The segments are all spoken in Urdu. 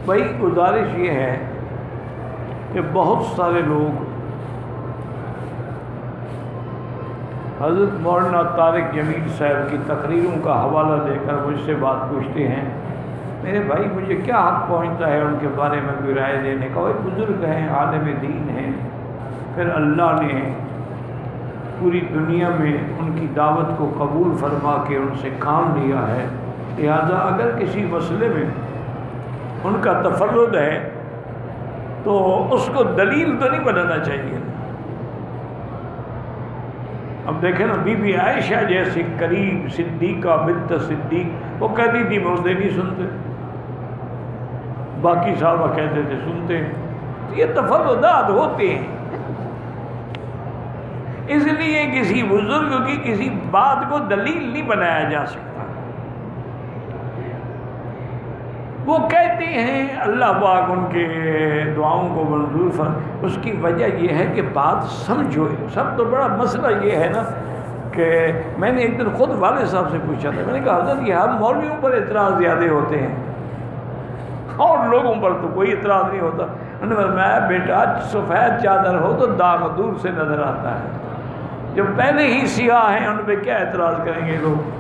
بھائی گزارش یہ ہے کہ بہت سارے لوگ حضرت مولانا طارق جمیل صاحب کی تقریروں کا حوالہ دے کر مجھ سے بات پوچھتے ہیں، میرے بھائی مجھے کیا حق پہنچتا ہے ان کے بارے میں کوئی رائے دینے کا؟ وہ بزرگ ہیں، عالم دین ہیں، پھر اللہ نے پوری دنیا میں ان کی دعوت کو قبول فرما کے ان سے کام لیا ہے، لہذا اگر کسی مسئلے میں ان کا تفرد ہے تو اس کو دلیل تو نہیں بنانا چاہیے۔ اب دیکھیں نا، بی بی عائشہ جیسی قریب صدیقہ بنت صدیق وہ کہتی تھی مردے نہیں سنتے، باقی صحابہ کہتے تھے سنتے ہیں۔ تو یہ تفردات ہوتے ہیں، اس لیے کسی بزرگ کی کسی بات کو دلیل نہیں بنایا جا سکتا۔ وہ کہتے ہیں اللہ پاک ان کے دعاؤں کو منظور فرمائے۔ اس کی وجہ یہ ہے کہ بات سمجھو۔ سب تو بڑا مسئلہ یہ ہے نا کہ میں نے ایک دن خود والد صاحب سے پوچھا تھا، میں نے کہا حضرت یہ ہم مولویوں پر اعتراض زیادہ ہوتے ہیں اور لوگوں پر تو کوئی اعتراض نہیں ہوتا۔ انہوں نے فرمایا بیٹا سفید چادر ہو تو داغ دور سے نظر آتا ہے، جو پہلے ہی سیاہ ہیں ان پہ کیا اعتراض کریں گے لوگ؟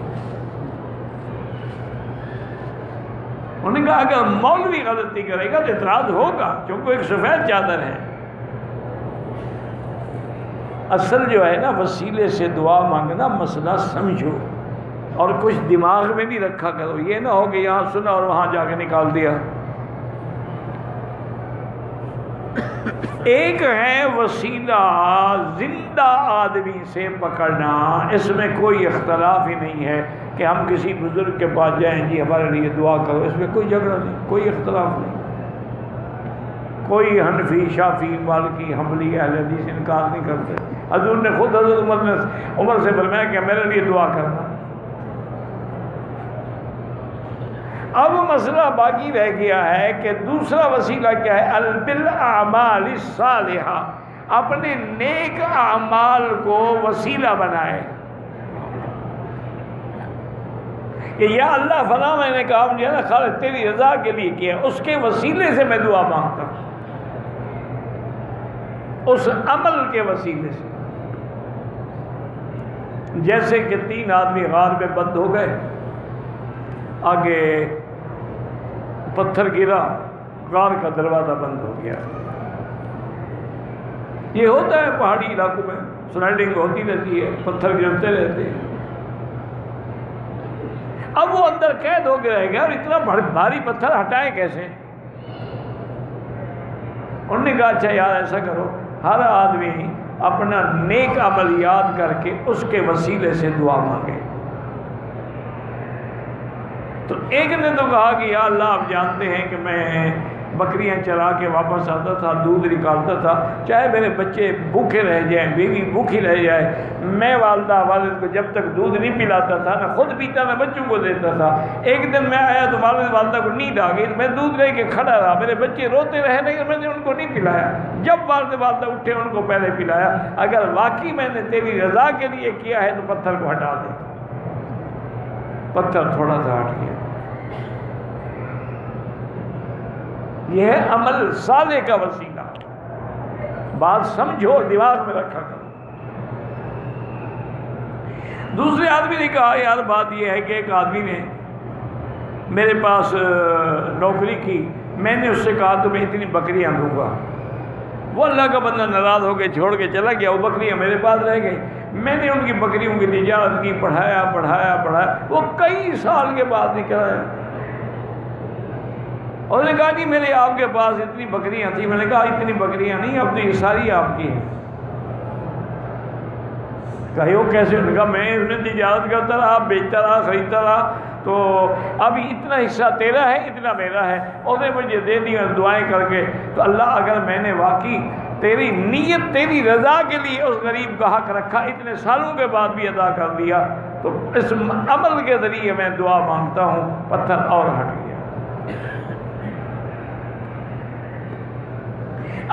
انہوں نے کہا اگر مولوی غلطی کرے گا تو اعتراض ہوگا کیونکہ ایک سفید چادر ہے۔ اصل جو ہے نا وسیلے سے دعا مانگنا، مسئلہ سمجھو اور کچھ دماغ میں بھی رکھا کرو، یہ نہ ہو کہ یہاں سنا اور وہاں جا کے نکال دیا۔ ایک ہے وسیلہ زندہ آدمی سے پکڑنا، اس میں کوئی اختلاف ہی نہیں ہے کہ ہم کسی بزرگ کے پاس جائیں جی ہمارے لیے دعا کرو، اس میں کوئی جھگڑا نہیں، کوئی اختلاف نہیں۔ کوئی حنفی، شافعی، مالکی، حنبلی، اہل حدیث انکار نہیں کرتے۔ حضور نے خود حضرت عمر سے فرمایا کہ میرے لیے دعا کرنا۔ اب مسئلہ باقی رہ گیا ہے کہ دوسرا وسیلہ کیا ہے؟ بالاعمال الصالحہ، اپنے نیک اعمال کو وسیلہ بنائے کہ یا اللہ فلاں میں نے کام جو ہے نا خالص تیری رضا کے لیے کیا، اس کے وسیلے سے میں دعا مانگتا ہوں، اس عمل کے وسیلے سے۔ جیسے کہ 3 آدمی غار میں بند ہو گئے، آگے پتھر گرا، غار کا دروازہ بند ہو گیا۔ یہ ہوتا ہے پہاڑی علاقوں میں، سلائڈنگ ہوتی رہتی ہے، پتھر گرتے رہتے ہیں۔ اب وہ اندر قید ہو کے رہ گیا اور اتنا بھاری پتھر ہٹائیں کیسے؟ انہوں نے کہا اچھا یار ایسا کرو، ہر آدمی اپنا نیک عمل یاد کر کے اس کے وسیلے سے دعا مانگے۔ تو ایک نے تو کہا کہ یا اللہ آپ جانتے ہیں کہ میں بکریاں چرا کے واپس آتا تھا، دودھ نکالتا تھا، چاہے میرے بچے بھوکے رہ جائیں، بیوی بھوکی رہ جائے، میں والدہ والد کو جب تک دودھ نہیں پلاتا تھا نہ خود پیتا نہ بچوں کو دیتا تھا۔ ایک دن میں آیا تو والدہ کو نیند آ گئی، میں دودھ لے کے کھڑا رہا، میرے بچے روتے رہے لیکن میں نے ان کو نہیں پلایا۔ جب والدہ اٹھے ان کو پہلے پلایا۔ اگر واقعی میں نے تیری رضا کے لیے کیا ہے تو پتھر کو ہٹا دے۔ پتھر تھوڑا سا ہٹ گیا۔ یہ ہے عمل صالح کا وسیلہ۔ بات سمجھو، دماغ میں رکھا کرو۔ دوسرے آدمی نے کہا یار بات یہ ہے کہ ایک آدمی نے میرے پاس نوکری کی، میں نے اس سے کہا تو میں اتنی بکریاں دوں گا۔ وہ اللہ کا بندہ ناراض ہو کے چھوڑ کے چلا گیا، وہ بکریاں میرے پاس رہ گئی۔ میں نے ان کی بکریوں کی تجارت کی، پڑھایا۔ وہ کئی سال کے بعد نکل آیا۔ اور نے کہا جی میرے آپ کے پاس اتنی بکریاں تھیں۔ میں نے کہا اتنی بکریاں نہیں، اب تو یہ ساری آپ کی ہیں۔ کہا وہ کیسے؟ انہوں نے کہا میں اس میں تجارت کرتا رہا، بیچتا رہا، خریدتا رہا، تو اب اتنا حصہ تیرا ہے، اتنا میرا ہے۔ اور نے مجھے دے دیا دعائیں کر کے۔ تو اللہ اگر میں نے واقعی تیری نیت، تیری رضا کے لیے اس غریب کا حق رکھا، اتنے سالوں کے بعد بھی ادا کر دیا، تو اس عمل کے ذریعے میں دعا مانگتا ہوں۔ پتھر اور ہٹ گیا۔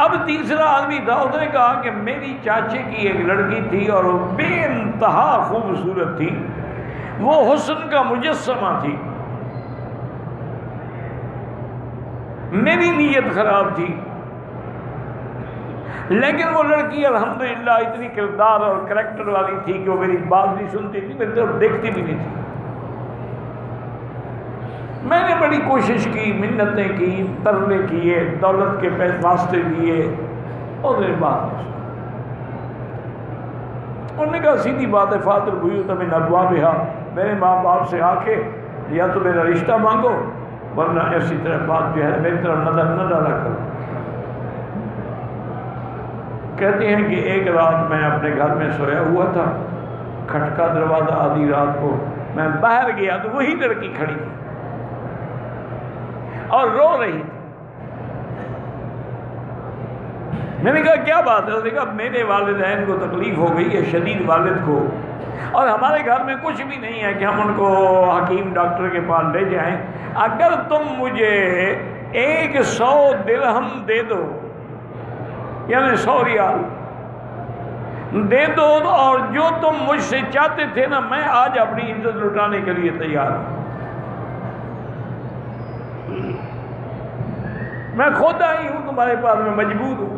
اب تیسرا آدمی تھا، اس نے کہا کہ میری چاچے کی ایک لڑکی تھی اور وہ بے انتہا خوبصورت تھی، وہ حسن کا مجسمہ تھی۔ میری نیت خراب تھی، لیکن وہ لڑکی الحمدللہ اتنی کردار اور کریکٹر والی تھی کہ وہ میری بات نہیں سنتی تھی، میری طرف دیکھتی بھی نہیں تھی۔ میں نے بڑی کوشش کی، منتیں کی، ترلے کیے، دولت کے واسطے دیے، اور میری بات نہیں سنی۔ انہوں نے کہا سیدھی بات ہے، فاطر بیوت من ابوابہا، میرے ماں باپ سے آ کے یا تو میرا رشتہ مانگو، ورنہ ایسی طرح بات جو ہے میری طرف نظر نہ ڈالا کرو۔ کہتے ہیں کہ ایک رات میں اپنے گھر میں سویا ہوا تھا، کھٹکا دروازہ آدھی رات کو، میں باہر گیا تو وہی لڑکی کھڑی تھی اور رو رہی تھی۔ میں نے کہا کیا بات ہے؟ اس نے کہا میرے والدین کو تکلیف ہو گئی ہے شدید، والد کو، اور ہمارے گھر میں کچھ بھی نہیں ہے کہ ہم ان کو حکیم ڈاکٹر کے پاس لے جائیں، اگر تم مجھے 100 درہم دے دو، یعنی 100 ریال دے دو، اور جو تم مجھ سے چاہتے تھے نا، میں آج اپنی عزت لٹانے کے لیے تیار ہوں، میں خود آئی ہوں تمہارے پاس، میں مجبور ہوں۔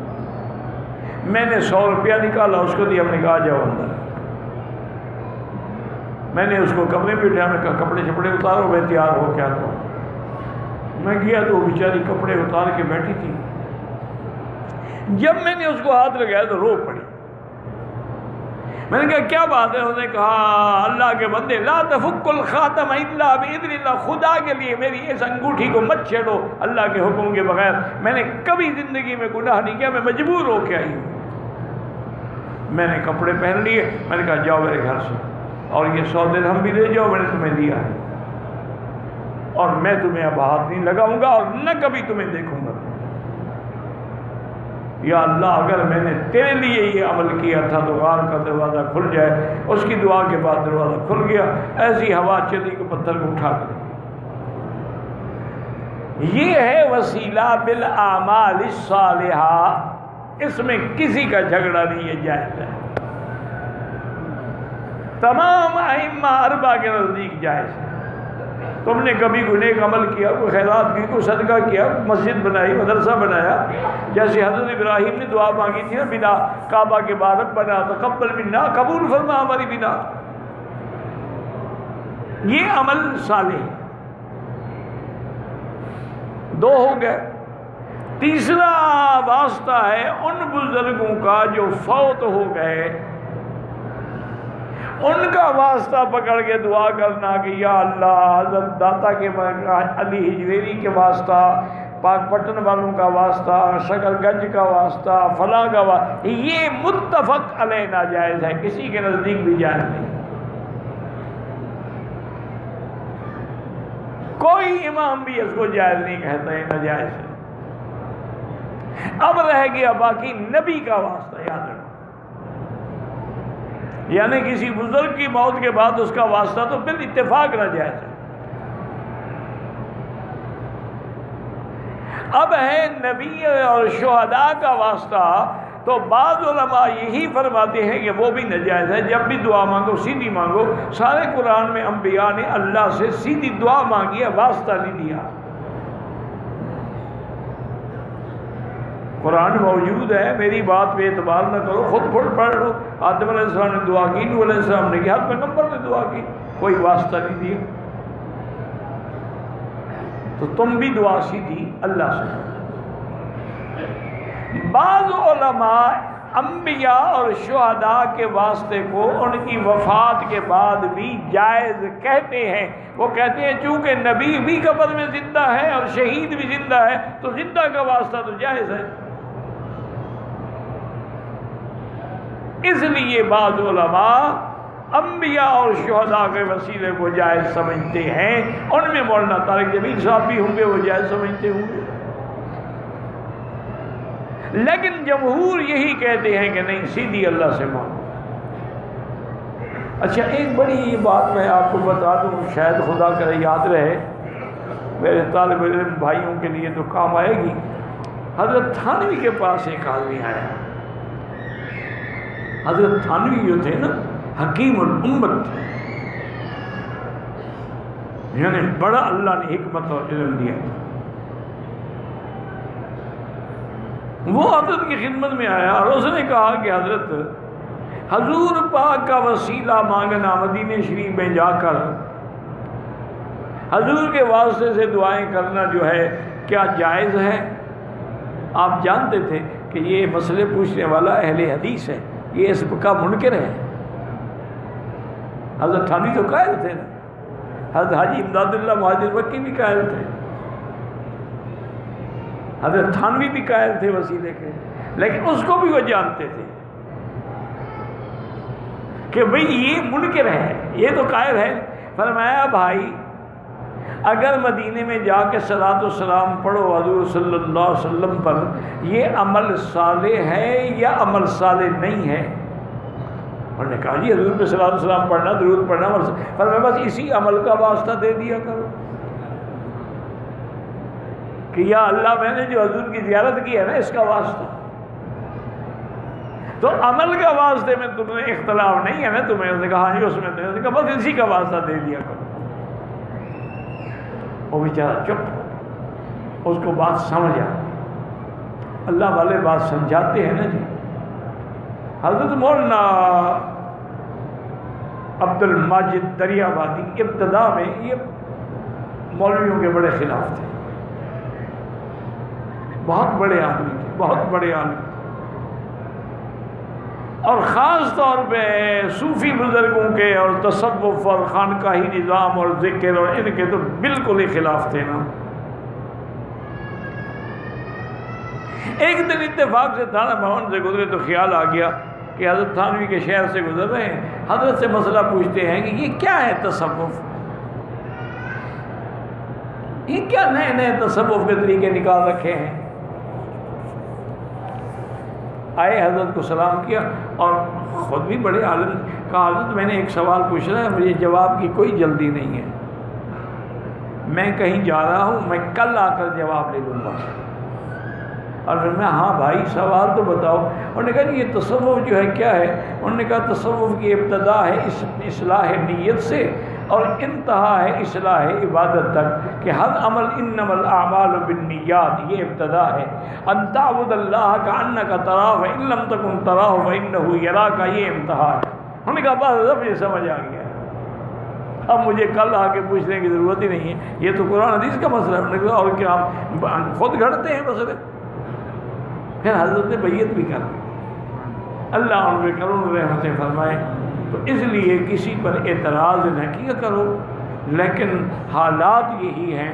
میں نے 100 روپیہ نکالا، اس کو دیا، ہم نے کہا جاؤ اندر۔ میں نے اس کو کمرے پہ اٹھایا، میں کہا کپڑے شپڑے اتارو، میں تیار ہو کے آتا ہوں۔ میں گیا تو وہ بیچاری کپڑے اتار کے بیٹھی تھی۔ جب میں نے اس کو ہاتھ لگایا تو رو پڑی۔ میں نے کہا کیا بات ہے؟ انہوں نے کہا اللہ کے بندے، لا تفک الخاتم الا باذن اللہ، خدا کے لیے میری اس انگوٹھی کو مت چھیڑو اللہ کے حکم کے بغیر، میں نے کبھی زندگی میں گناہ نہیں کیا، میں مجبور ہو کے آئی ہوں۔ میں نے کپڑے پہن لیے، میں نے کہا جاؤ میرے گھر سے، اور یہ 100 درہم بھی لے جاؤ، میں نے تمہیں دیا ہے، اور میں تمہیں اب ہاتھ نہیں لگاؤں گا اور نہ کبھی تمہیں دیکھوں گا۔ یا اللہ اگر میں نے تیرے لیے یہ عمل کیا تھا تو غار کا دروازہ کھل جائے۔ اس کی دعا کے بعد دروازہ کھل گیا، ایسی ہوا چلی کہ پتھر کو اٹھا کر۔ یہ ہے وسیلہ بالاعمال الصالحہ، اس میں کسی کا جھگڑا نہیں، ہے جائز ہے، تمام ائمہ اربعہ کے نزدیک جائز ہے۔ تم نے کبھی کوئی نیک عمل کیا، کوئی خیرات کی، کوئی صدقہ کیا، مسجد بنائی، مدرسہ بنایا، جیسے حضرت ابراہیم نے دعا مانگی تھی نا بنا کعبہ کے بعد، ربنا تقبل منا، قبول فرما ہماری بنا، یہ عمل صالح۔ 2 ہو گئے۔ تیسرا واسطہ ہے ان بزرگوں کا جو فوت ہو گئے، ان کا واسطہ پکڑ کے دعا کرنا کہ یا اللہ حضرت داتا کے علی ہجویری کے واسطہ، پاک پٹن والوں کا واسطہ، شکر گنج کا واسطہ، فلاں کا واسطہ، یہ متفق علیہ ناجائز ہے، کسی کے نزدیک بھی جائز نہیں۔ کوئی امام بھی اس کو جائز نہیں کہتا ہے، ناجائز ہے۔ اب رہ گیا باقی نبی کا واسطہ، یاد رکھو، یعنی کسی بزرگ کی موت کے بعد اس کا واسطہ تو بالاتفاق ناجائز ہے۔ اب ہے نبی اور شہداء کا واسطہ، تو بعض علماء یہی فرماتے ہیں کہ وہ بھی ناجائز ہے۔ جب بھی دعا مانگو سیدھی مانگو، سارے قرآن میں انبیاء نے اللہ سے سیدھی دعا مانگی ہے، واسطہ نہیں دیا۔ قرآن موجود ہے، میری بات پہ اعتبار نہ کرو، خود پڑھ لو۔ آدم علیہ السلام نے دعا کی، نوح علیہ السلام نے کی، ہر پیغمبر نے دعا کی، کوئی واسطہ نہیں دیا۔ تو تم بھی دعا سیدھی اللہ سے۔ بعض علماء انبیاء اور شہداء کے واسطے کو ان کی وفات کے بعد بھی جائز کہتے ہیں۔ وہ کہتے ہیں چونکہ نبی بھی قبر میں زندہ ہے اور شہید بھی زندہ ہے، تو زندہ کا واسطہ تو جائز ہے۔ اس لیے بعض علماء انبیاء اور شہداء کے وسیلے کو جائز سمجھتے ہیں، ان میں مولانا طارق جمیل صاحب بھی ہوں گے، وہ جائز سمجھتے ہوں گے، لیکن جمہور یہی کہتے ہیں کہ نہیں، سیدھی اللہ سے مانگو۔ اچھا ایک بڑی بات میں آپ کو بتا دوں، شاید خدا کرے یاد رہے، میرے طالب علم بھائیوں کے لیے تو کام آئے گی۔ حضرت تھانوی کے پاس ایک آدمی آیا، حضرت تھانوی جو تھے نا حکیم الامت، یعنی بڑا اللہ نے حکمت اور علم دیا۔ وہ حضرت کی خدمت میں آیا اور اس نے کہا کہ حضرت حضور پاک کا وسیلہ مانگنا مدینہ شریف میں جا کر حضور کے واسطے سے دعائیں کرنا جو ہے کیا جائز ہے؟ آپ جانتے تھے کہ یہ مسئلے پوچھنے والا اہل حدیث ہے، یہ اس کا منکر ہے۔ حضرت تھانوی تو قائل تھے نا، حضرت حاجی امداد اللہ مہاجر مکی بھی قائل تھے، حضرت تھانوی بھی قائل تھے وسیلے کے، لیکن اس کو بھی وہ جانتے تھے کہ بھئی یہ منکر ہے، یہ تو قائل ہے۔ فرمایا بھائی اگر مدینے میں جا کے صلاۃ و سلام پڑھو حضور صلی اللہ علیہ وسلم پر، یہ عمل صالح ہے یا عمل صالح نہیں ہے؟ انہوں نے کہا جی حضور پہ صلاۃ و سلام پڑھنا، درود پڑھنا، فرمایا بس اسی عمل کا واسطہ دے دیا کرو کہ یا اللہ میں نے جو حضور کی زیارت کی ہے نا اس کا واسطہ، تو عمل کا واسطے میں تمہیں اختلاف نہیں ہے نا تمہیں؟ اس نے کہا ہاں جی اس میں تو، اس نے کہا بس اسی کا واسطہ دے دیا کرو۔ وہ بیچارہ چپ، اس کو بات سمجھا۔ اللہ والے بات سمجھاتے ہیں نا جی۔ حضرت مولانا عبد الماجد دریابادی ابتدا میں یہ مولویوں کے بڑے خلاف تھے، بہت بڑے آدمی تھے، بہت بڑے عالم تھے، اور خاص طور پہ صوفی بزرگوں کے اور تصوف اور خانقاہی نظام اور ذکر اور ان کے تو بالکل ہی خلاف تھے نا۔ ایک دن اتفاق سے تھانہ بھون سے گزرے تو خیال آ گیا کہ حضرت تھانوی کے شہر سے گزر رہے ہیں، حضرت سے مسئلہ پوچھتے ہیں کہ یہ کیا ہے تصوف، یہ کیا نئے نئے تصوف کے طریقے نکال رکھے ہیں؟ آئے حضرت کو سلام کیا اور خود بھی بڑے عالم، کہا حضرت میں نے ایک سوال پوچھنا ہے، مجھے جواب کی کوئی جلدی نہیں ہے، میں کہیں جا رہا ہوں، میں کل آ کر جواب لے لوں گا۔ اور پھر میں ہاں بھائی سوال تو بتاؤ۔ انہوں نے کہا کہ یہ تصوف جو ہے کیا ہے؟ انہوں نے کہا تصوف کی ابتدا ہے اصلاح نیت سے اور انتہا ہے اصلاح عبادت تک، کہ ہر عمل انما الاعمال بالنیات، یہ ابتدا ہے۔ ان تعبد اللہ کانک تراہ فان لم تکن تراہ فانہ یراک، یہ انتہا ہے۔ انہوں نے کہا بس اب یہ سمجھ آ گیا، اب مجھے کل آ کے پوچھنے کی ضرورت ہی نہیں ہے، یہ تو قرآن حدیث کا مسئلہ ہے۔ انہوں نے کہا اور کیا ہم خود گھڑتے ہیں مسئلے؟ پھر حضرت نے بیعت بھی کر دی، اللہ ان پہ کروں رحمتیں فرمائے۔ تو اس لیے کسی پر اعتراض نہ کیا کرو، لیکن حالات یہی ہیں،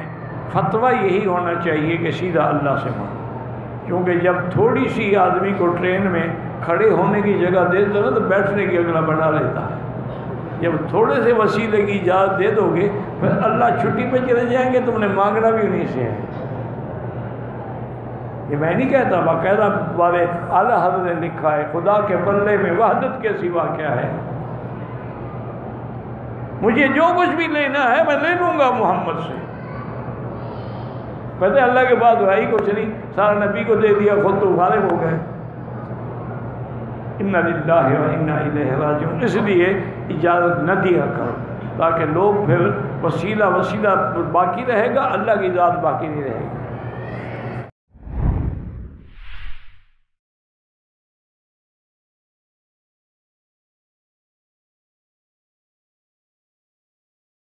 فتویٰ یہی ہونا چاہیے کہ سیدھا اللہ سے مانو، کیونکہ جب تھوڑی سی آدمی کو ٹرین میں کھڑے ہونے کی جگہ دے دو نا تو بیٹھنے کی اگلا بنا لیتا ہے، جب تھوڑے سے وسیلے کی اجازت دے دو گے پھر اللہ چھٹی پہ چلے جائیں گے، تم نے مانگنا بھی انہیں سے ہے۔ یہ میں نہیں کہتا، باقاعدہ والے اعلیٰ حضرت نے لکھا ہے، خدا کے پلے میں وحدت کے سوا کیا ہے، مجھے جو کچھ بھی لینا ہے میں لے لوں گا محمد سے، کہتے اللہ کے بعد ہے ہی کچھ نہیں، سارا نبی کو دے دیا، خود تو فارغ ہو گئے۔ انا للہ و انا الیہ راجعون، اس لیے اجازت نہ دیا کرو تاکہ لوگ پھر وسیلہ باقی رہے گا، اللہ کی ذات باقی نہیں رہے گی۔